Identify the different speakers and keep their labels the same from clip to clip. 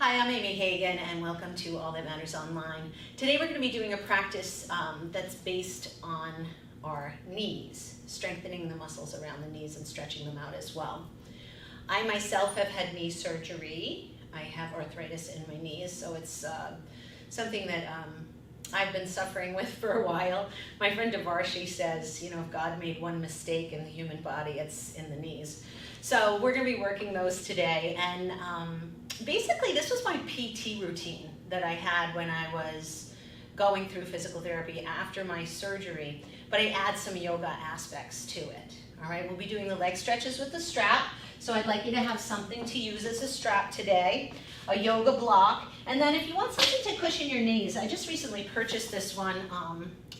Speaker 1: Hi, I'm Amy Hagan and welcome to All That Matters Online. Today we're going to be doing a practice that's based on our knees, strengthening the muscles around the knees and stretching them out as well. I myself have had knee surgery. I have arthritis in my knees, so it's something that I've been suffering with for a while. My friend Devarshi says, you know, if God made one mistake in the human body, it's in the knees. So we're going to be working those today, and basically this was my PT routine that I had when I was going through physical therapy after my surgery, but I add some yoga aspects to it. All right, we'll be doing the leg stretches with the strap, so I'd like you to have something to use as a strap today, a yoga block, and then if you want something to cushion your knees, I just recently purchased this one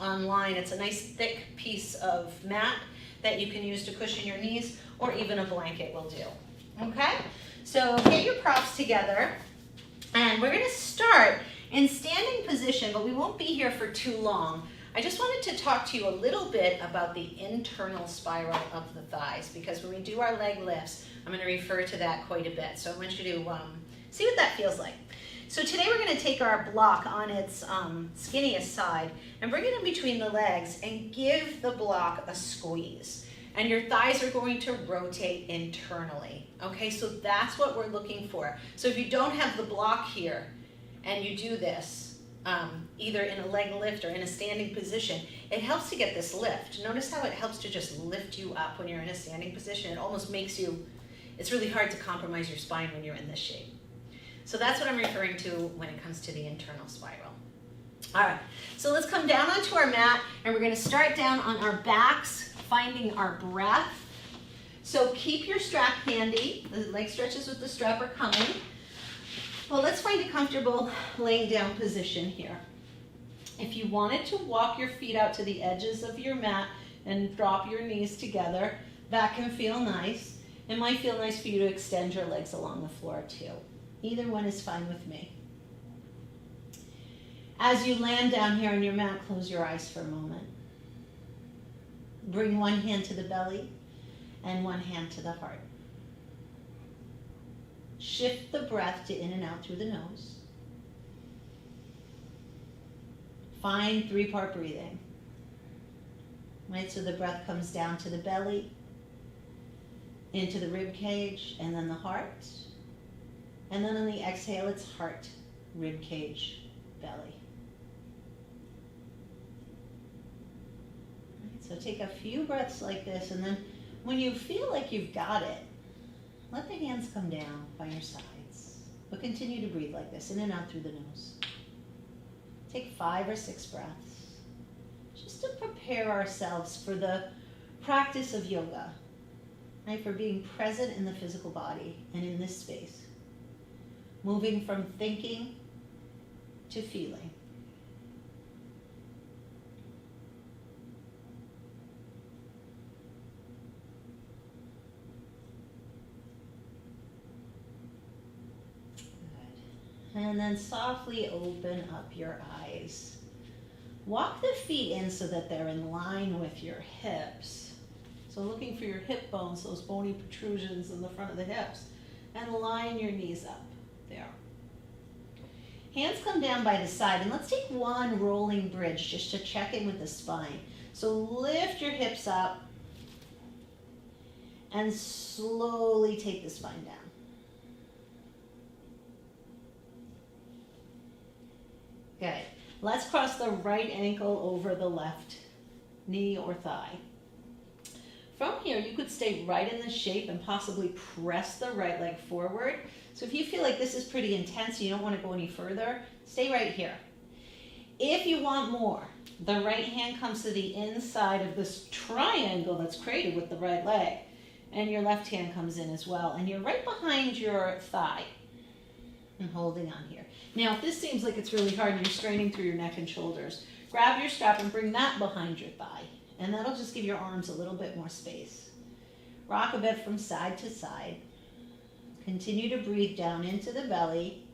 Speaker 1: online. It's a nice thick piece of mat that you can use to cushion your knees, or even a blanket will do. Okay, so get your props together, and we're going to start in standing position, but we won't be here for too long. I just wanted to talk to you a little bit about the internal spiral of the thighs, because when we do our leg lifts, I'm going to refer to that quite a bit. So I want you to see what that feels like. So today we're going to take our block on its skinniest side and bring it in between the legs and give the block a squeeze. And your thighs are going to rotate internally. Okay, so that's what we're looking for. So if you don't have the block here and you do this, either in a leg lift or in a standing position, it helps to get this lift. Notice how it helps to just lift you up when you're in a standing position. It almost makes you, it's really hard to compromise your spine when you're in this shape. So that's what I'm referring to when it comes to the internal spiral. All right, so let's come down onto our mat, and we're going to start down on our backs, finding our breath. So keep your strap handy. The leg stretches with the strap are coming. Well, let's find a comfortable laying down position here. If you wanted to walk your feet out to the edges of your mat and drop your knees together, that can feel nice. It might feel nice for you to extend your legs along the floor too. Either one is fine with me. As you land down here on your mat, close your eyes for a moment. Bring one hand to the belly and one hand to the heart. Shift the breath to in and out through the nose. Find three-part breathing. Right, so the breath comes down to the belly, into the rib cage, and then the heart. And then on the exhale, it's heart, rib cage, belly. Right, so take a few breaths like this, and then when you feel like you've got it, let the hands come down by your sides. But continue to breathe like this, in and out through the nose. Take 5 or 6 breaths, just to prepare ourselves for the practice of yoga, right? For being present in the physical body and in this space. Moving from thinking to feeling. Good. And then softly open up your eyes. Walk the feet in so that they're in line with your hips. So looking for your hip bones, those bony protrusions in the front of the hips, and line your knees up. There. Hands come down by the side, and let's take one rolling bridge just to check in with the spine. So lift your hips up and slowly take the spine down. Good. Let's cross the right ankle over the left knee or thigh. From here, you could stay right in this shape and possibly press the right leg forward. So if you feel like this is pretty intense, you don't want to go any further, stay right here. If you want more, the right hand comes to the inside of this triangle that's created with the right leg, and your left hand comes in as well, and you're right behind your thigh and holding on here. Now, if this seems like it's really hard and you're straining through your neck and shoulders, grab your strap and bring that behind your thigh. And that'll just give your arms a little bit more space. Rock a bit from side to side. Continue to breathe down into the belly.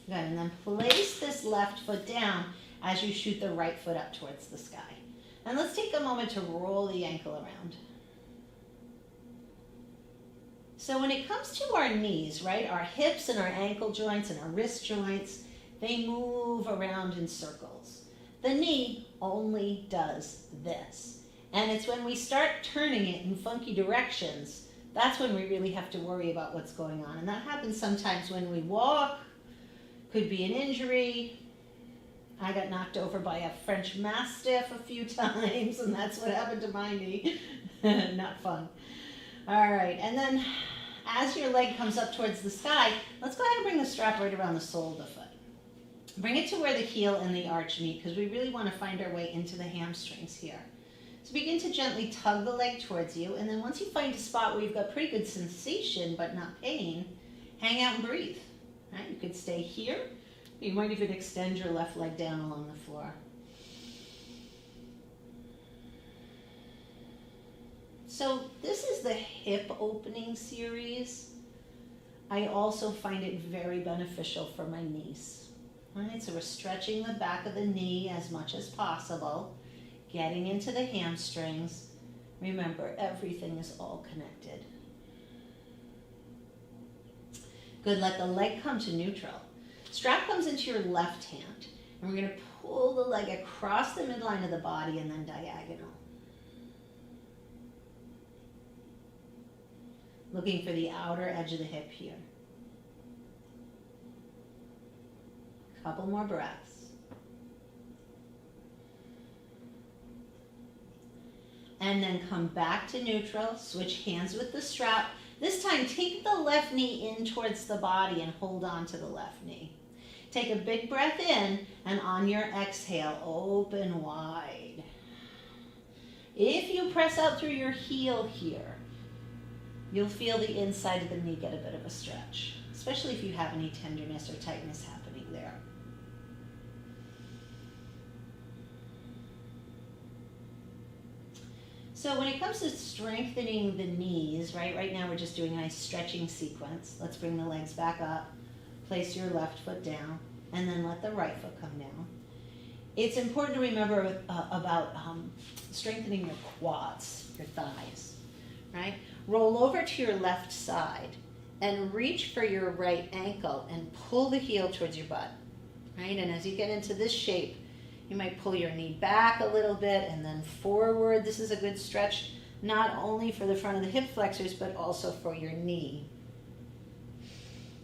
Speaker 1: Good, and then place this left foot down as you shoot the right foot up towards the sky. And let's take a moment to roll the ankle around. So when it comes to our knees, right, our hips and our ankle joints and our wrist joints, they move around in circles. The knee only does this. And it's when we start turning it in funky directions, that's when we really have to worry about what's going on. And that happens sometimes when we walk, could be an injury. I got knocked over by a French Mastiff a few times, and that's what happened to my knee. Not fun. All right, and then as your leg comes up towards the sky, let's go ahead and bring the strap right around the sole of the foot. Bring it to where the heel and the arch meet, because we really want to find our way into the hamstrings here. So begin to gently tug the leg towards you, and then once you find a spot where you've got pretty good sensation but not pain, hang out and breathe. Right? You could stay here. You might even extend your left leg down along the floor. So this is the hip opening series. I also find it very beneficial for my knees. Right? So we're stretching the back of the knee as much as possible, getting into the hamstrings. Remember, everything is all connected. Good, let the leg come to neutral. Strap comes into your left hand, and we're going to pull the leg across the midline of the body and then diagonal. Looking for the outer edge of the hip here. Couple more breaths. And then come back to neutral, switch hands with the strap. This time, take the left knee in towards the body and hold on to the left knee. Take a big breath in, and on your exhale, open wide. If you press out through your heel here, you'll feel the inside of the knee get a bit of a stretch, especially if you have any tenderness or tightness happening there. So when it comes to strengthening the knees, right now we're just doing a nice stretching sequence. Let's bring the legs back up, place your left foot down, and then let the right foot come down. It's important to remember about strengthening your quads, your thighs, right? Roll over to your left side and reach for your right ankle and pull the heel towards your butt, right? And as you get into this shape, you might pull your knee back a little bit and then forward. This is a good stretch, not only for the front of the hip flexors, but also for your knee.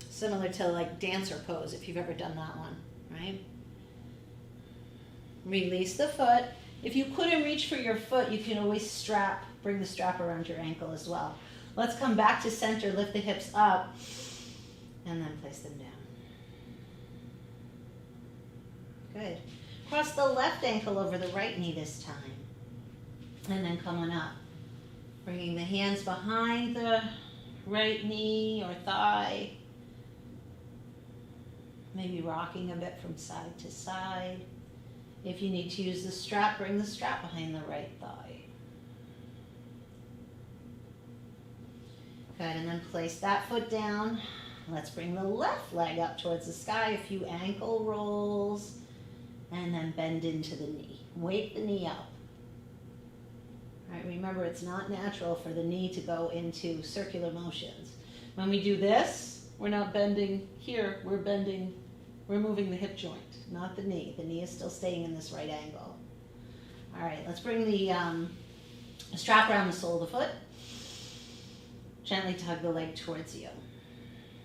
Speaker 1: Similar to like dancer pose, if you've ever done that one, right? Release the foot. If you couldn't reach for your foot, you can always bring the strap around your ankle as well. Let's come back to center, lift the hips up, and then place them down. Good. Cross the left ankle over the right knee this time. And then come on up. Bringing the hands behind the right knee or thigh. Maybe rocking a bit from side to side. If you need to use the strap, bring the strap behind the right thigh. Good, and then place that foot down. Let's bring the left leg up towards the sky, a few ankle rolls, and then bend into the knee. Wake the knee up. All right, remember, it's not natural for the knee to go into circular motions. When we do this, we're not bending here, we're moving the hip joint, not the knee. The knee is still staying in this right angle. All right, let's bring the strap around the sole of the foot. Gently tug the leg towards you.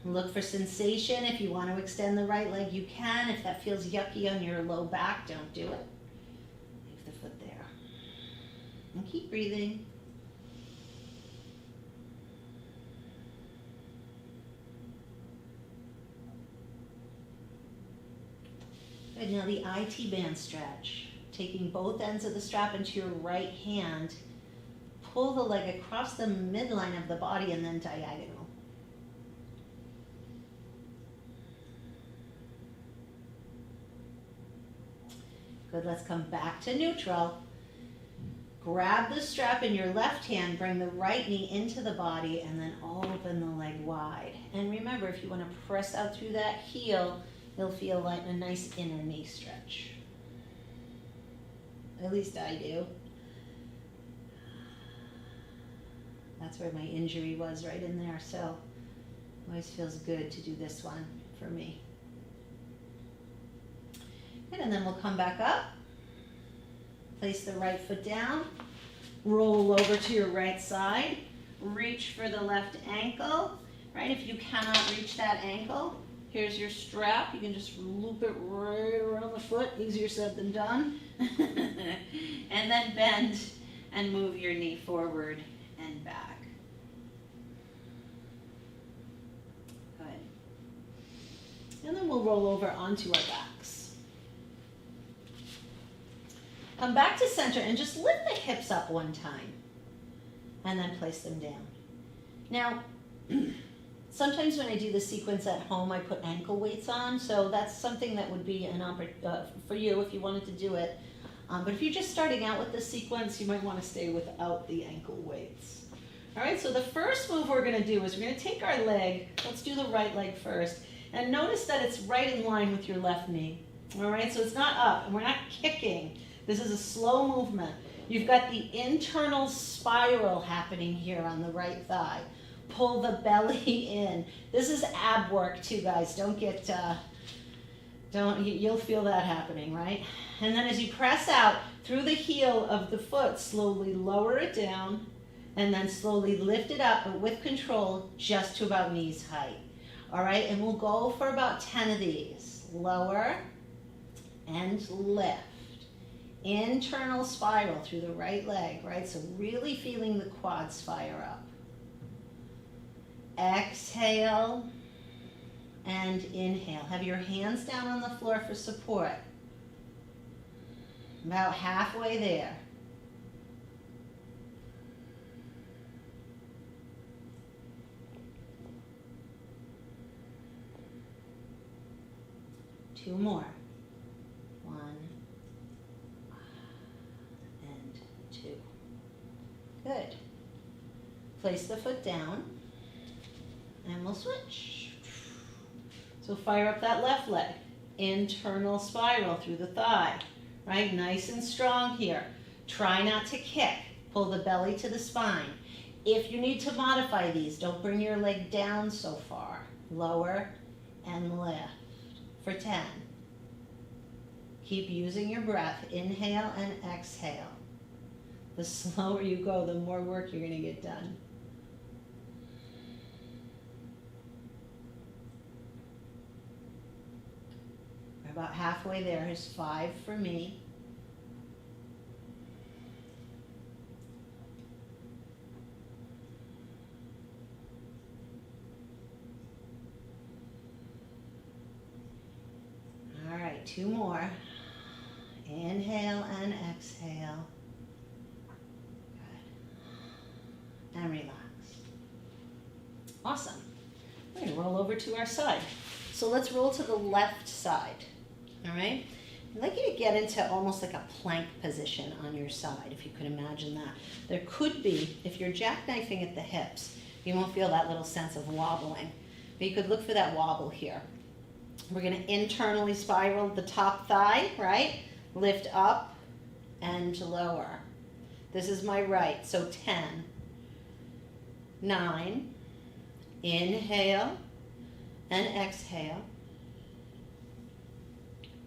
Speaker 1: Look for sensation. If you want to extend the right leg, you can. If that feels yucky on your low back, don't do it. Leave the foot there. And keep breathing. Good. Now the IT band stretch. Taking both ends of the strap into your right hand. Pull the leg across the midline of the body and then diagonal. Good, let's come back to neutral. Grab the strap in your left hand, bring the right knee into the body, and then open the leg wide. And remember, if you want to press out through that heel, you'll feel like a nice inner knee stretch. At least I do. That's where my injury was, right in there. So always feels good to do this one for me. And then we'll come back up. Place the right foot down. Roll over to your right side. Reach for the left ankle. Right? If you cannot reach that ankle, here's your strap. You can just loop it right around the foot. Easier said than done. And then bend and move your knee forward and back. Good. And then we'll roll over onto our backs. Come back to center and just lift the hips up one time. And then place them down. Now, sometimes when I do the sequence at home, I put ankle weights on, so that's something that would be an for you if you wanted to do it. But if you're just starting out with the sequence, you might want to stay without the ankle weights. All right, so the first move we're going to do is we're going to take our leg. Let's do the right leg first. And notice that it's right in line with your left knee. All right, so it's not up, and we're not kicking. This is a slow movement. You've got the internal spiral happening here on the right thigh. Pull the belly in. This is ab work too, guys. You'll feel that happening, right? And then as you press out through the heel of the foot, slowly lower it down and then slowly lift it up, but with control, just to about knees height. All right, and we'll go for about 10 of these. Lower and lift. Internal spiral through the right leg, right? So really feeling the quads fire up. Exhale and inhale. Have your hands down on the floor for support. About halfway there. Two more. One and two. Good. Place the foot down and we'll switch. So fire up that left leg. Internal spiral through the thigh. Right? Nice and strong here. Try not to kick. Pull the belly to the spine. If you need to modify these, don't bring your leg down so far. Lower and lift for 10. Keep using your breath. Inhale and exhale. The slower you go, the more work you're going to get done. We're about halfway there. Here's 5 for me. All right, 2 more. Inhale and exhale. Good. And relax. Awesome. We're going to roll over to our side. So let's roll to the left side. All right? I'd like you to get into almost like a plank position on your side, if you could imagine that. There could be, if you're jackknifing at the hips, you won't feel that little sense of wobbling. But you could look for that wobble here. We're going to internally spiral the top thigh, right? Lift up and lower. This is my right, so 10, 9, inhale and exhale.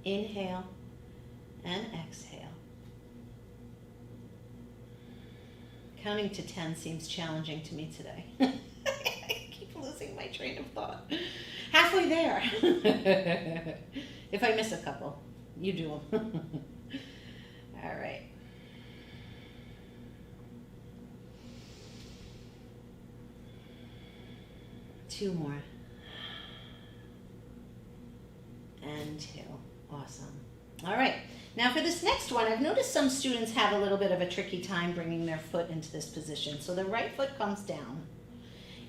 Speaker 1: Inhale and exhale. Counting to 10 seems challenging to me today. I keep losing my train of thought. Halfway there. If I miss a couple, you do them. All right. Two more. And 2. Awesome. All right. Now for this next one, I've noticed some students have a little bit of a tricky time bringing their foot into this position. So the right foot comes down.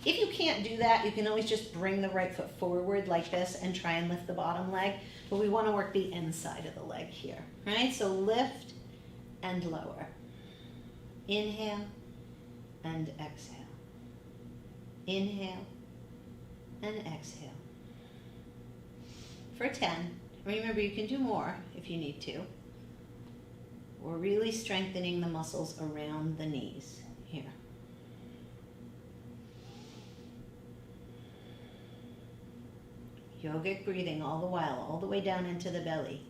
Speaker 1: If you can't do that, you can always just bring the right foot forward like this and try and lift the bottom leg. But we want to work the inside of the leg here, right? So lift and lower. Inhale and exhale. Inhale and exhale. For 10. Remember, you can do more if you need to. We're really strengthening the muscles around the knees here. Yogic breathing all the while, all the way down into the belly.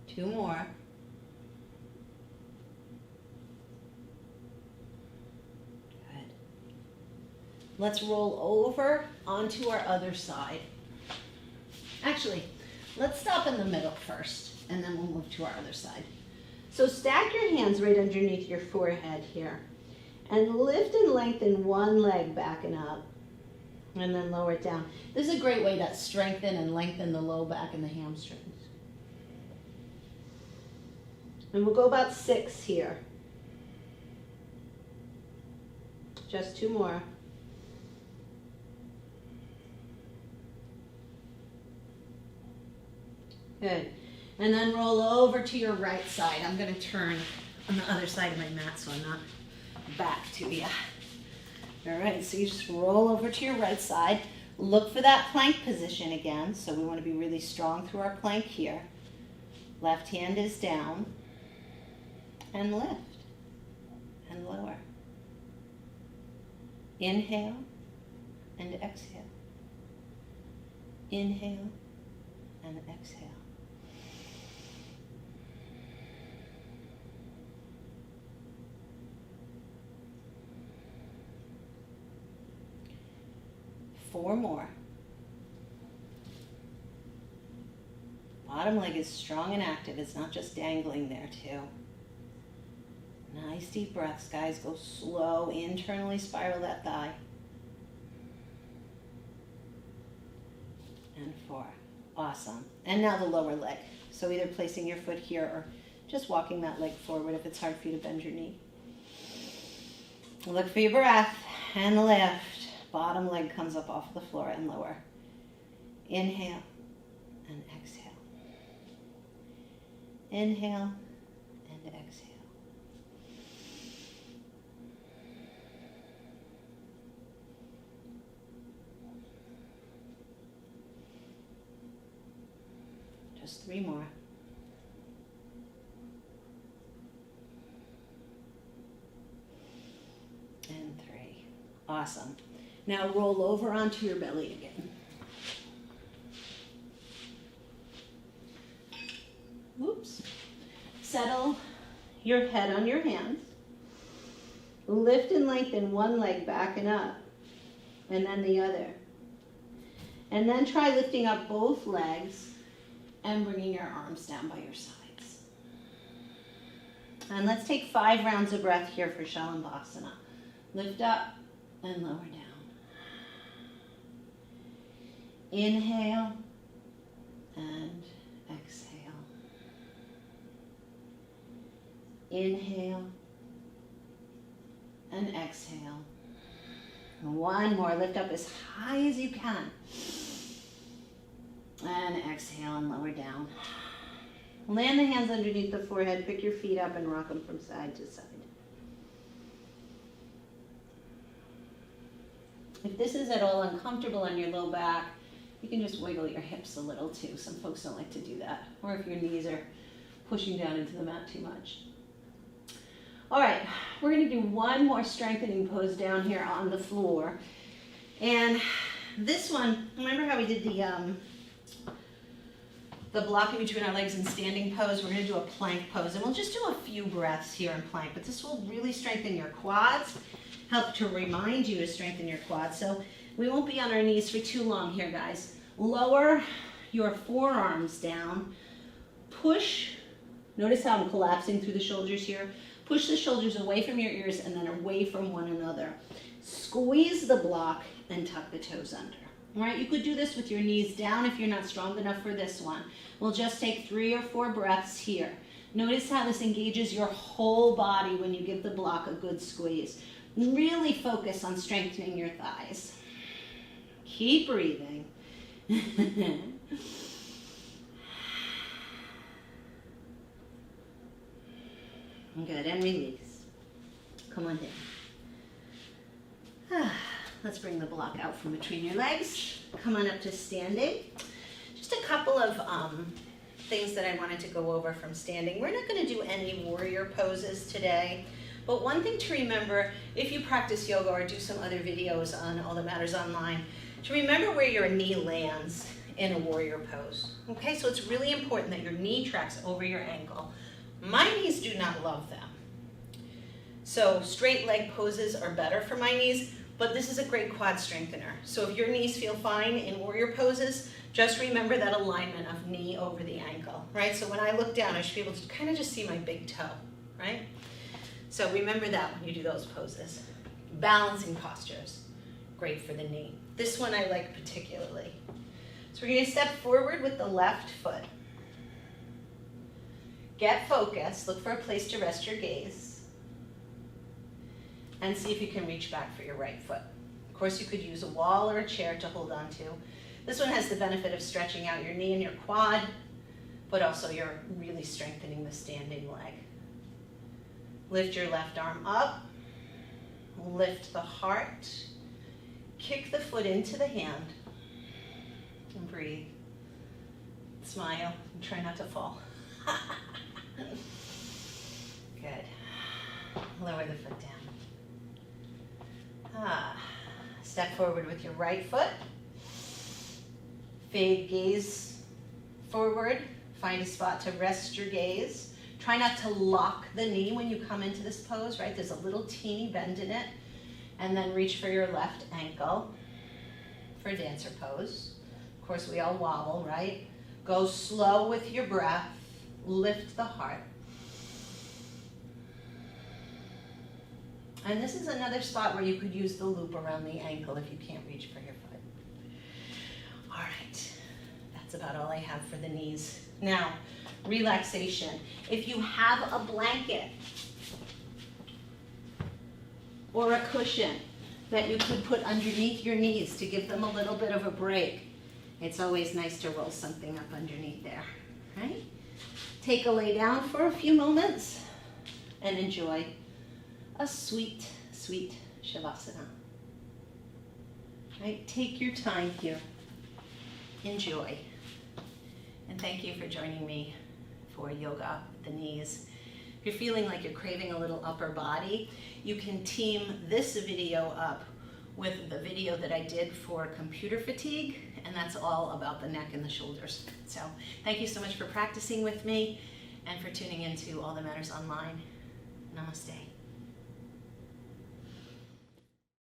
Speaker 1: Two more. Good. Let's roll over onto our other side. Actually, let's stop in the middle first, and then we'll move to our other side. So stack your hands right underneath your forehead here, and lift and lengthen one leg back and up, and then lower it down. This is a great way to strengthen and lengthen the low back and the hamstrings. And we'll go about 6 here. Just 2 more. Good. And then roll over to your right side. I'm going to turn on the other side of my mat so I'm not back to you. All right, so you just roll over to your right side. Look for that plank position again. So we want to be really strong through our plank here. Left hand is down. And lift. And lower. Inhale and exhale. Inhale and exhale. Four more. Bottom leg is strong and active. It's not just dangling there too. Nice deep breaths, guys. Go slow. Internally spiral that thigh. And 4. Awesome. And now the lower leg. So either placing your foot here or just walking that leg forward if it's hard for you to bend your knee. Look for your breath and lift. Bottom leg comes up off the floor and lower. Inhale and exhale. Inhale and exhale. Just 3 more. And 3. Awesome. Now roll over onto your belly again. Whoops. Settle your head on your hands. Lift and lengthen one leg back and up, and then the other. And then try lifting up both legs and bringing your arms down by your sides. And let's take 5 rounds of breath here for Shalabhasana. Lift up and lower down. Inhale and exhale. Inhale and exhale. One more. Lift up as high as you can. And exhale and lower down. Land the hands underneath the forehead. Pick your feet up and rock them from side to side. If this is at all uncomfortable on your low back, you can just wiggle your hips a little too. Some folks don't like to do that. Or if your knees are pushing down into the mat too much. All right, we're going to do one more strengthening pose down here on the floor. And this one, remember how we did the blocking between our legs and standing pose? We're going to do a plank pose. And we'll just do a few breaths here in plank. But this will really strengthen your quads, help to remind you to strengthen your quads. So we won't be on our knees for too long here, guys. Lower your forearms down. Push. Notice how I'm collapsing through the shoulders here. Push the shoulders away from your ears and then away from one another. Squeeze the block and tuck the toes under. All right, you could do this with your knees down if you're not strong enough for this one. We'll just take 3 or 4 breaths here. Notice how this engages your whole body when you give the block a good squeeze. Really focus on strengthening your thighs. Keep breathing. Good, and release. Come on down. Let's bring the block out from between your legs. Come on up to standing. Just a couple of things that I wanted to go over from standing. We're not going to do any warrior poses today. But one thing to remember, if you practice yoga or do some other videos on All That Matters Online, to remember where your knee lands in a warrior pose. Okay, so it's really important that your knee tracks over your ankle. My knees do not love them. So straight leg poses are better for my knees, but this is a great quad strengthener. So if your knees feel fine in warrior poses, just remember that alignment of knee over the ankle, right? So when I look down, I should be able to kind of just see my big toe, right? So remember that when you do those poses. Balancing postures, great for the knee. This one I like particularly. So we're going to step forward with the left foot. Get focused, look for a place to rest your gaze, and see if you can reach back for your right foot. Of course, you could use a wall or a chair to hold on to. This one has the benefit of stretching out your knee and your quad, but also you're really strengthening the standing leg. Lift your left arm up, lift the heart, kick the foot into the hand, and breathe. Smile, and try not to fall. Good. Lower the foot down. Step forward with your right foot. Fade gaze forward. Find a spot to rest your gaze. Try not to lock the knee when you come into this pose, right? There's a little teeny bend in it. And then reach for your left ankle for a dancer pose. Of course, we all wobble, right? Go slow with your breath. Lift the heart. And this is another spot where you could use the loop around the ankle if you can't reach for your foot. All right, that's about all I have for the knees. Now, relaxation. If you have a blanket or a cushion that you could put underneath your knees to give them a little bit of a break, it's always nice to roll something up underneath there, right? Take a lay down for a few moments and enjoy a sweet, sweet Shavasana. Right? Take your time here. Enjoy. And thank you for joining me for yoga with the knees. If you're feeling like you're craving a little upper body, you can team this video up with the video that I did for computer fatigue, and that's all about the neck and the shoulders. So thank you so much for practicing with me and for tuning into All That Matters Online. Namaste.